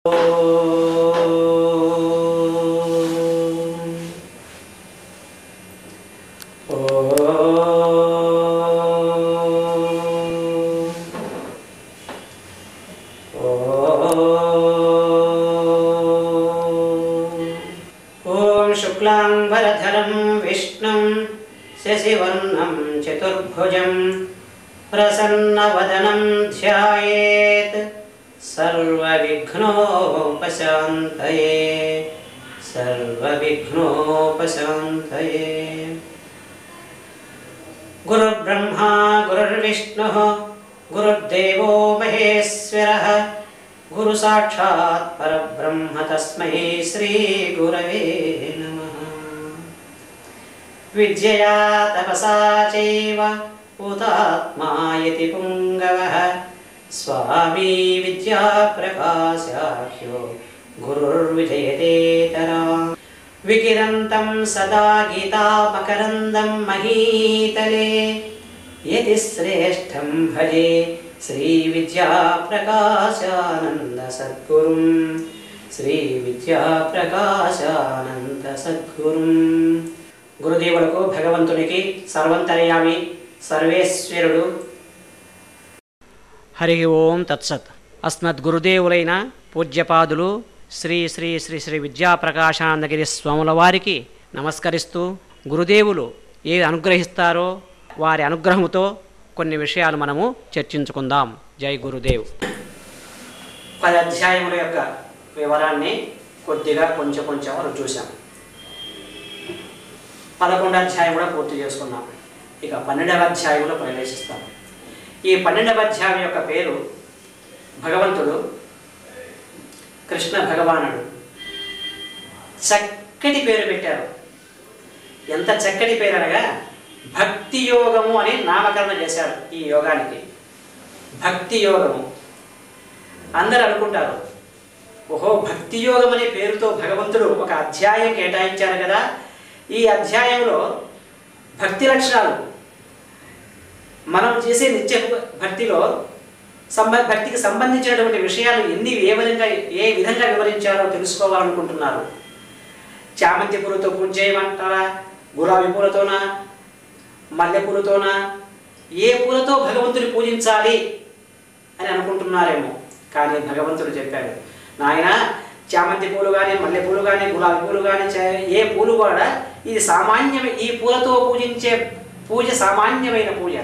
शुक्लांबरधरं विष्णुं शशिवर्णं चतुर्भुजं प्रसन्नवदनं ध्यायेत् सर्वविघ्नोपशान्तये गुरुर्ब्रह्मा गुरुर्विष्णुः गुरुर्देवो महेश्वरः गुरुसाक्षात् परब्रह्म तस्मै श्री गुरवे नमः। विद्यया तपसा चैव हुतात्मा यति पुङ्गवः स्वामी विद्याप्रकाशाख्यो गुरुर्विजयतेतरा। विकिरन्तं सदा गीतामकरन्दं महीतले यति श्रेष्ठं भजे श्री विद्याप्रकाशानंद सद्गुरुं श्री विद्याप्रकाशानंद सद्गुरुं। గురుదేవులకు భగవంతునికి సర్వంతర్యామి సర్వేశ్వరుడు. హరి ఓం తత్సత్. అస్మద్ గురుదేవులైన పూజ్యపాదులు శ్రీ శ్రీ శ్రీ శ్రీ విద్యాప్రకాశానందగిరి స్వాముల వారికి నమస్కరిస్తూ, గురుదేవులు ఏది అనుగ్రహిస్తారో వారి అనుగ్రహముతో కొన్ని విషయాలు మనము చర్చించుకుందాం. జై గురుదేవ్. 10 అధ్యాయముల యొక్క వివరాన్ని కొద్దిగా కొంచెం మనం చూసాం. 11వ అధ్యాయం కూడా పూర్తి చేసుకున్నాం. ఇక 12వ అధ్యాయంలో ప్రవేశిస్తాం. ఈ 12వ అధ్యాయం యొక్క పేరు భగవంతుడు కృష్ణ భగవానుడు చక్కటి పేరు పెట్టారు. ఎంత చక్కటి పేరు అనగా భక్తి యోగము అని నామకరణం చేశాడు. ఈ యోగానికి భక్తి యోగము. అందరూ అనుకుంటారు, ఓహో భక్తి యోగం అనే పేరుతో భగవంతుడు ఒక అధ్యాయం కేటాయించారు కదా, ఈ అధ్యాయంలో భక్తి లక్షణాలు మనం చేసే నిత్య భక్తిలో భక్తికి సంబంధించినటువంటి విషయాలు ఏ విధంగా వివరించారో తెలుసుకోవాలనుకుంటున్నారు. చామంతి పూలతో పూజ చేయమంటారా, గులాబీ పూలతోనా, మల్లె పూలతోనా, ఏ పూలతో భగవంతుని పూజించాలి అని అనుకుంటున్నారేమో. కానీ భగవంతుడు చెప్పాడు, నాయన చామంతి పూలు కానీ, మల్లె పూలు కానీ, గులాబీ పూలు కానీ, ఏ పూలు కూడా ఇది సామాన్యమే. ఈ పూలతో పూజించే పూజ సామాన్యమైన పూజ.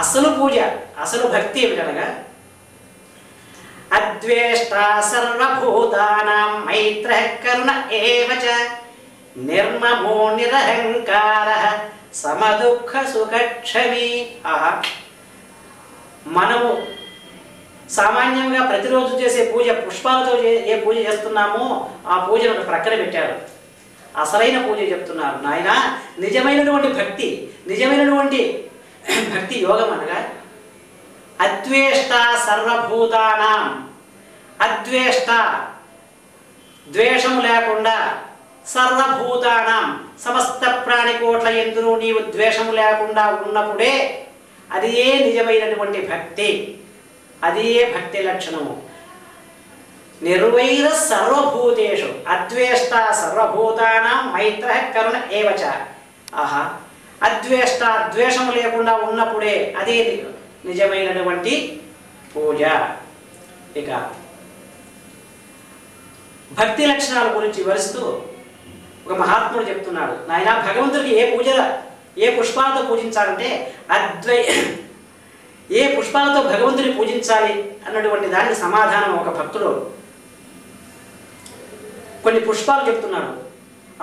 అసలు పూజ, అసలు భక్తి ఏమిటనగా అద్వేష్ట సర్వభూతానాం మైత్రః కరుణ ఏవ చ నిర్మమో నిరహంకారః సమదుఃఖ సుఖక్షమి. మనము సామాన్యంగా ప్రతిరోజు చేసే పూజ, పుష్పాలతో ఏ పూజ చేస్తున్నామో ఆ పూజను ప్రక్కన పెట్టారు. అసలైన పూజ చెప్తున్నారు. నాయన నిజమైనటువంటి భక్తి, నిజమైనటువంటి భక్తి యోగం అనగా అద్వేష్ట సర్వభూతానాం. అద్వేష్ట ద్వేషము లేకుండా, సర్వభూతానాం సమస్త ప్రాణికోట్ల యందును నీవు ద్వేషము లేకుండా ఉన్నప్పుడే అది ఏ నిజమైనటువంటి భక్తి, అది ఏ భక్తి లక్షణము. నిర్వైర సర్వభూతేషు అద్వేష్ట సర్వభూతానాం మైత్రః కరుణ ఏవ చ. అద్వేష్ట ద్వేషము లేకుండా ఉన్నప్పుడే అది నిజమైనటువంటి పూజ. ఇక భక్తి లక్షణాల గురించి వివరిస్తూ ఒక మహాత్ముడు చెప్తున్నాడు, నాయన భగవంతుడికి ఏ పుష్పాలతో పూజించాలంటే ఏ పుష్పాలతో భగవంతుని పూజించాలి అన్నటువంటి దానికి సమాధానం ఒక భక్తుడు కొన్ని పుష్పాలు చెప్తున్నాడు.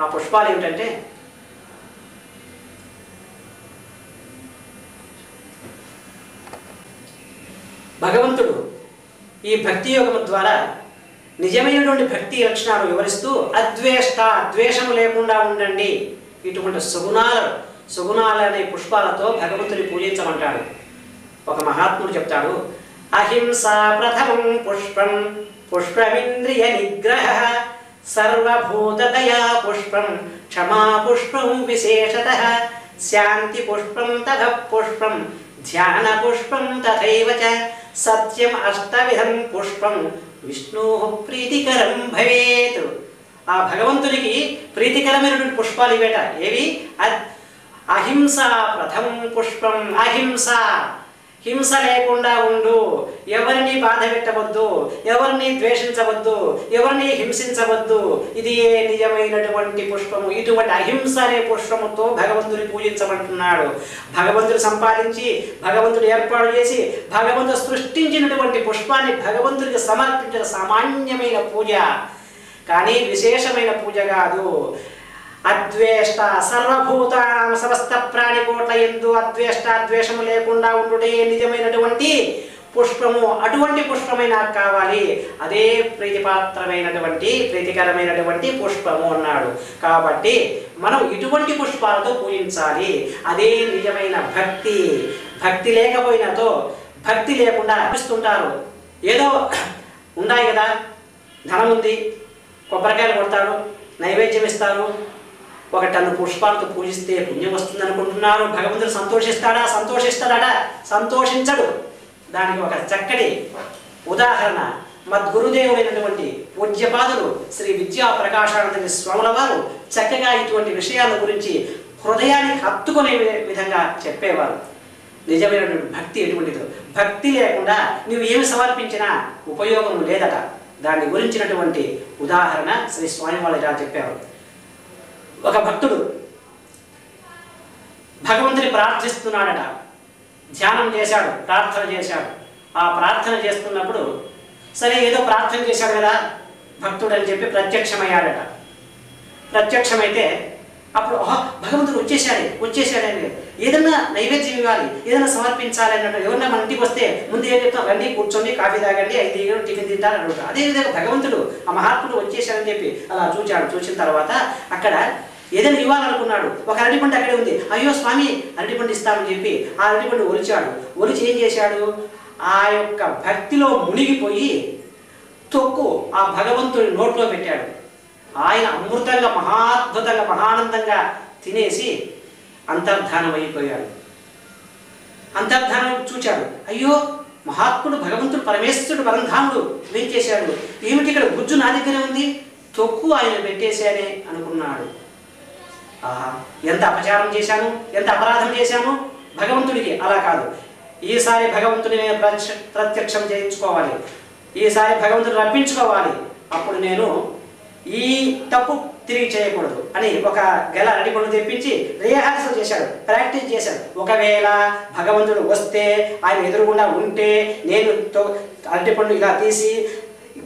ఆ పుష్పాలు ఏమిటంటే భగవంతుడు ఈ భక్తి యోగం ద్వారా నిజమైనటువంటి భక్తి లక్షణాలు వివరిస్తూ అద్వేష్ట ద్వేషము లేకుండా ఉండండి, ఇటువంటి సుగుణాలనే పుష్పాలతో భగవంతుని పూజించమంటాడు. ఒక మహాత్ముడు చెప్తాడు, అహింస ప్రథమం పుష్పం పుష్పమింద్రియ నిగ్రహ సర్వభూతదయా పుష్పం క్షమా పుష్పం విశేషతః శాంతి పుష్పం తథ పుష్పం ధ్యాన పుష్పం తథైవ చ సత్యం అష్టవిధం పుష్పం విష్ణు ప్రీతికరం భవేత్. ఆ భగవంతునికి ప్రీతికరమైనటువంటి పుష్పాలు ఇవేట. ఏవి? అహింస ప్రథమం పుష్పం. అహింస, హింస లేకుండా ఉండు, ఎవరిని బాధ పెట్టవద్దు, ఎవరిని ద్వేషించవద్దు, ఎవరిని హింసించవద్దు. ఇది ఏ నిజమైనటువంటి పుష్పము. ఇటువంటి అహింస అనే పుష్పముతో భగవంతుని పూజించమంటున్నాడు. భగవంతుడు సంపాదించి, భగవంతుడు ఏర్పాటు చేసి, భగవంతుడు సృష్టించినటువంటి పుష్పాన్ని భగవంతుడికి సమర్పించిన సామాన్యమైన పూజ, కానీ విశేషమైన పూజ కాదు. అద్వేష్ట, సర్వభూతానాం సమస్త ప్రాణికోట్ల యందు అద్వేష్ట, ద్వేషము లేకుండా ఉండుటే నిజమైనటువంటి పుష్పము. అటువంటి పుష్పమే నాకు కావాలి. అదే ప్రీతిపాత్రమైనటువంటి, ప్రీతికరమైనటువంటి పుష్పము అన్నాడు. కాబట్టి మనం ఇటువంటి పుష్పాలతో పూజించాలి. అదే నిజమైన భక్తి. భక్తి లేకపోయినతో, భక్తి లేకుండా అనిపిస్తుంటారు. ఏదో ఉన్నాయి కదా, ధనం ఉంది, కొబ్బరికాయలు కొడతారు, నైవేద్యం ఇస్తారు, 1 టన్ను పుష్పాలతో పూజిస్తే పుణ్యం వస్తుంది అనుకుంటున్నారు. భగవంతుడు సంతోషిస్తాడా? సంతోషిస్తాడా? సంతోషించడు. దానికి ఒక చక్కటి ఉదాహరణ మద్గురుదేవుడైనటువంటి పూజ్యపాదులు శ్రీ విద్యా ప్రకాశానంద స్వాముల వారు చక్కగా ఇటువంటి విషయాల గురించి హృదయానికి హత్తుకునే విధంగా చెప్పేవారు. నిజమైనటువంటి భక్తి ఎటువంటిదో, భక్తి లేకుండా నువ్వు ఏమి సమర్పించినా ఉపయోగం లేదట. దాని గురించినటువంటి ఉదాహరణ శ్రీ స్వామి వాళ్ళు ఇలా చెప్పారు. ఒక భక్తుడు భగవంతుని ప్రార్థిస్తున్నాడట. ధ్యానం చేశాడు, ప్రార్థన చేశాడు. ఆ ప్రార్థన చేస్తున్నప్పుడు సరే ఏదో ప్రార్థన చేశాడు కదా భక్తుడు అని చెప్పి ప్రత్యక్షమయ్యాడట. ప్రత్యక్షమైతే అప్పుడు భగవంతుడు వచ్చేసాడని ఏదన్నా నైవేద్యం ఇవ్వాలి, ఏదైనా సమర్పించాలి అన్నట్టు. ఎవరన్నా మన ఇంటికి వస్తే ముందు ఏం చెప్తాం? రండి, కూర్చోండి, కాఫీ తాగండి, 5 దిగండి, టిఫిన్ తింటారు అడుగుతారు. అదేవిధంగా భగవంతుడు, ఆ మహాత్ముడు వచ్చేసాడని చెప్పి అలా చూచాడు. చూసిన తర్వాత అక్కడ ఏదైనా ఇవ్వాలనుకున్నాడు. ఒక అరటిపండు అక్కడే ఉంది. అయ్యో స్వామి, అరటిపండు ఇస్తామని చెప్పి ఆ అరటిపండు ఒలిచాడు. ఒలిచి ఏం చేశాడు? ఆ యొక్క భక్తిలో మునిగిపోయి తొక్కు ఆ భగవంతుడి నోట్లో పెట్టాడు. ఆయన అమృతంగా, మహాద్భుతంగా, మహానందంగా తినేసి అంతర్ధానం అయిపోయాడు. అంతర్ధానం చూచాడు. అయ్యో, మహాత్ముడు, భగవంతుడు, పరమేశ్వరుడు, పరంధాముడు ఏం చేశాడు? ఏమిటి ఇక్కడ గుజ్జు నా దగ్గరే ఉంది, తొక్కు ఆయన పెట్టేశానే అనుకున్నాడు. ఎంత అపచారం చేశాను, ఎంత అపరాధం చేశాను భగవంతుడికి. అలా కాదు, ఈసారి భగవంతుడిని ప్రత్యక్షం చేయించుకోవాలి, ఈసారి భగవంతుడు రప్పించుకోవాలి. అప్పుడు నేను ఈ తప్పు తిరిగి చేయకూడదు అని ఒక గెల అరటిపండు తెప్పించి రిహార్సల్ చేశాడు, ప్రాక్టీస్ చేశాడు. ఒకవేళ భగవంతుడు వస్తే, ఆయన ఎదురుగుండా ఉంటే, నేను అరటిపండు ఇలా తీసి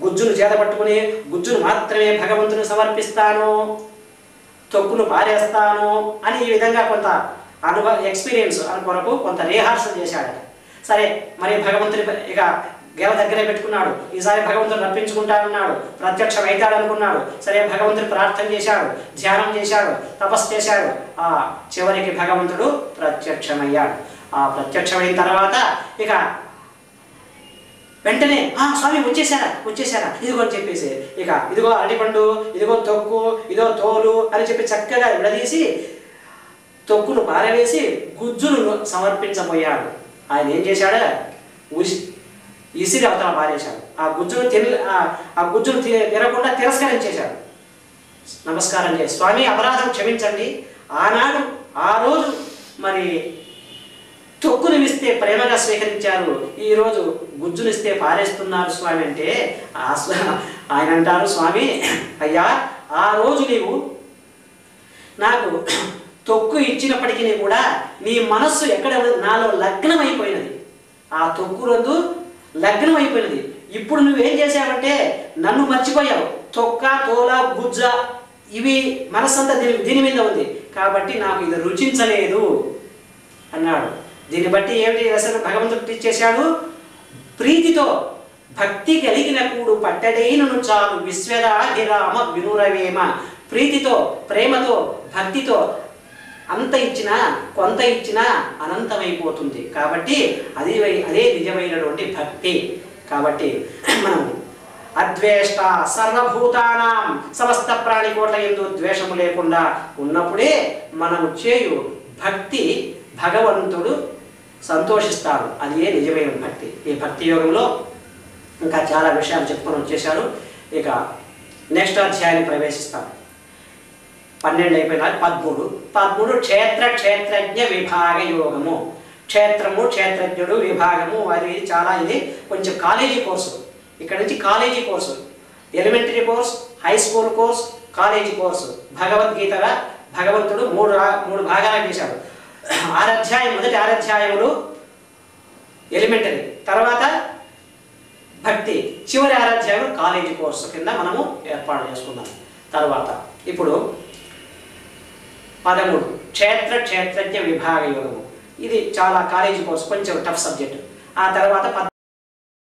గుజ్జును చేతపట్టుకుని గుజ్జును మాత్రమే భగవంతుని సమర్పిస్తాను, తొక్కును పారేస్తాను అని ఈ విధంగా కొంత ఎక్స్పీరియన్స్ అని కొరకు కొంత రిహార్సల్ చేశాడు. సరే, మరి భగవంతుని ఇక గెల దగ్గరే పెట్టుకున్నాడు. ఈసారి భగవంతుడు రప్పించుకుంటానన్నాడు, ప్రత్యక్షం అవుతాడు అనుకున్నాడు. సరే, భగవంతుడు ప్రార్థన చేశాడు, ధ్యానం చేశాడు, తపస్సు చేశాడు. ఆ చివరికి భగవంతుడు ప్రత్యక్షమయ్యాడు. ఆ ప్రత్యక్షమైన తర్వాత ఇక వెంటనే స్వామి వచ్చేసారా ఇదిగో అని చెప్పేసి, ఇక ఇదిగో అరటిపండు, ఇదిగో తొక్కు, ఇదో తోలు అని చెప్పి చక్కగా విడదీసి తొక్కును పారవేసి గుజ్జును సమర్పించబోయాడు. ఆయన ఏం చేశాడు? ఇసిరి అవతల పారేశాడు. ఆ గుజ్జును తినకుండా తిరస్కరించేశాడు. నమస్కారం చేసి, స్వామి అపరాధం క్షమించండి, ఆనాడు ఆ రోజు మరి తొక్కునిస్తే ప్రేమగా స్వీకరించారు, ఈరోజు గుజ్జునిస్తే పారేస్తున్నారు స్వామి అంటే ఆయన అంటారు, స్వామి అయ్యా, ఆ రోజు నీవు నాకు తొక్కు ఇచ్చినప్పటికీ కూడా నీ మనస్సు ఎక్కడ నాలో లగ్నం అయిపోయినది, ఆ తొక్కు రోజు లగ్నం అయిపోయినది. ఇప్పుడు నువ్వేం చేసావంటే నన్ను మర్చిపోయావు. తొక్క, తోల, గుజ్జ ఇవి మనస్సంతా దీని మీద ఉంది, కాబట్టి నాకు ఇది రుచించలేదు అన్నాడు. దీన్ని బట్టి ఏమిటి అసలు భగవంతుడు చేశాడు? ప్రీతితో భక్తి కలిగిన కూడు పట్టడైనను చాలు విశ్వదాభిరామ వినురవేమ. ప్రీతితో, ప్రేమతో, భక్తితో అంత ఇచ్చినా కొంత ఇచ్చినా అనంతమైపోతుంది. కాబట్టి అదే నిజమైనటువంటి భక్తి. కాబట్టి మనం అద్వేష్ట, సర్వభూతానాం సమస్త ప్రాణికోట్ల యందు ద్వేషము లేకుండా ఉన్నప్పుడే మనము చేయు భక్తి భగవంతుడు సంతోషిస్తాడు. అదే నిజమైన భక్తి. ఈ భక్తి యోగంలో ఇంకా చాలా విషయాలు చెప్పుకొని వచ్చేసాడు. ఇక నెక్స్ట్ అధ్యాయాన్ని ప్రవేశిస్తాం. 12 అయిపోయినా 13 క్షేత్ర క్షేత్రజ్ఞ విభాగ యోగము. క్షేత్రము, క్షేత్రజ్ఞుడు, విభాగము, అది చాలా ఇది కొంచెం కాలేజీ కోర్సు. ఇక్కడ నుంచి college course, elementary course, high school course, college course. భగవద్గీతగా భగవంతుడు మూడు భాగాలు చేశాడు. 6 అధ్యాయం, మొదటి 6 అధ్యాయములు ఎలిమెంటరీ, తర్వాత భక్తి, చివరి 6 అధ్యాయం కాలేజీ కోర్సు కింద మనము ఏర్పాటు చేసుకున్నాం. తర్వాత ఇప్పుడు 13 క్షేత్ర క్షేత్రజ్ఞ విభాగ యోగము. ఇది చాలా కాలేజీ కోర్సు, కొంచెం టఫ్ సబ్జెక్ట్. ఆ తర్వాత